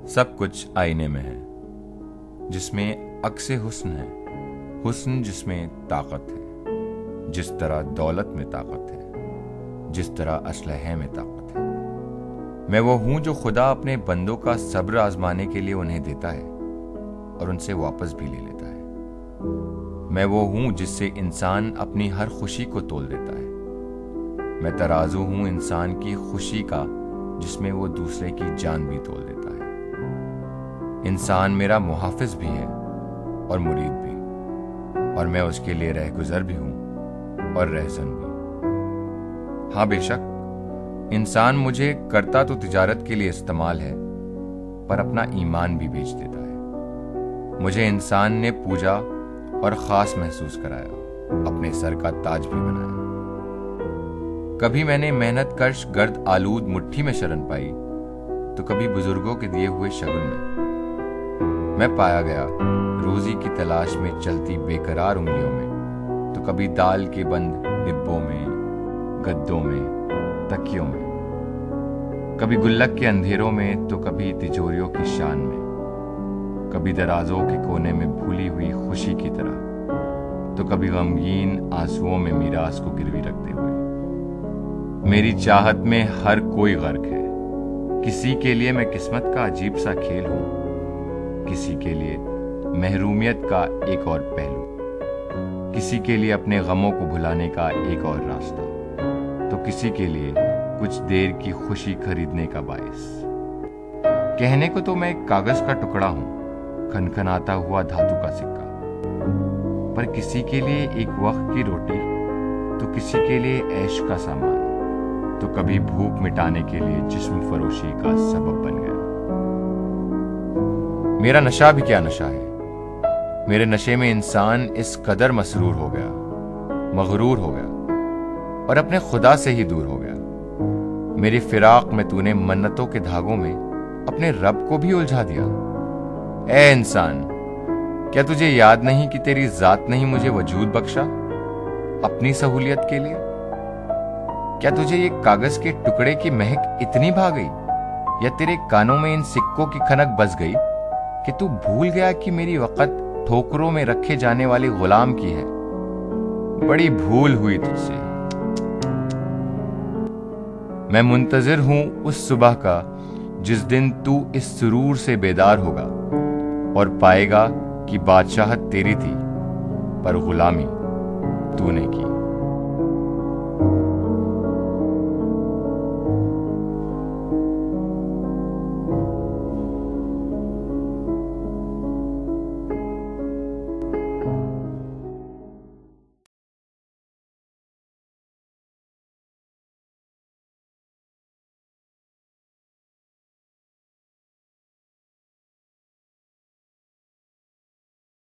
सब कुछ आईने में है, जिसमें अक्स हुस्न है, हुस्न जिसमें ताकत है। जिस तरह दौलत में ताकत है, जिस तरह असलहे में ताकत है। मैं वो हूं जो खुदा अपने बंदों का सब्र आजमाने के लिए उन्हें देता है और उनसे वापस भी ले लेता है। मैं वो हूं जिससे इंसान अपनी हर खुशी को तोल देता है। मैं तराजू हूं इंसान की खुशी का, जिसमें वो दूसरे की जान भी तोल देता है। इंसान मेरा मुहाफिज भी है और मुरीद भी, और मैं उसके लिए रहगुजर भी हूं और रहज़न भी। हाँ, बेशक इंसान मुझे करता तो तिजारत के लिए इस्तेमाल है, पर अपना ईमान भी बेच देता है। मुझे इंसान ने पूजा और खास महसूस कराया, अपने सर का ताज भी बनाया। कभी मैंने मेहनत कश गर्द आलूद मुट्ठी में शरण पाई, तो कभी बुजुर्गों के दिए हुए शगुन में। मैं पाया गया रोजी की तलाश में चलती बेकरार उंगलियों में, तो कभी दाल के बंद डिब्बों में, गद्दों में, तकियों में। कभी गुल्लक के अंधेरों में, तो कभी तिजोरियों की शान में। कभी दराजों के कोने में भूली हुई खुशी की तरह, तो कभी गमगीन आंसुओं में मीरास को गिरवी रखते हुए। मेरी चाहत में हर कोई गर्क है। किसी के लिए मैं किस्मत का अजीब सा खेल हूं, किसी के लिए महरूमियत का एक और पहलू, किसी के लिए अपने गमों को भुलाने का एक और रास्ता, तो किसी के लिए कुछ देर की खुशी खरीदने का बायस। कहने को तो मैं एक कागज का टुकड़ा हूं, खनखनाता हुआ धातु का सिक्का, पर किसी के लिए एक वक्त की रोटी, तो किसी के लिए ऐश का सामान, तो कभी भूख मिटाने के लिए जिस्म फरोशी का सबब बन गया। मेरा नशा भी क्या नशा है। मेरे नशे में इंसान इस कदर मसरूर हो गया, मगरूर हो गया और अपने खुदा से ही दूर हो गया। मेरी फिराक में तूने मन्नतों के धागों में अपने रब को भी उलझा दिया। ए इंसान, क्या तुझे याद नहीं कि तेरी जात ने ही मुझे वजूद बख्शा अपनी सहूलियत के लिए? क्या तुझे ये कागज के टुकड़े की महक इतनी भा गई, या तेरे कानों में इन सिक्कों की खनक बस गई कि तू भूल गया कि मेरी वक़्त ठोकरों में रखे जाने वाले गुलाम की है? बड़ी भूल हुई तुझसे। मैं मुंतजिर हूं उस सुबह का जिस दिन तू इस सुरूर से बेदार होगा और पाएगा कि बादशाहत तेरी थी, पर गुलामी तूने की।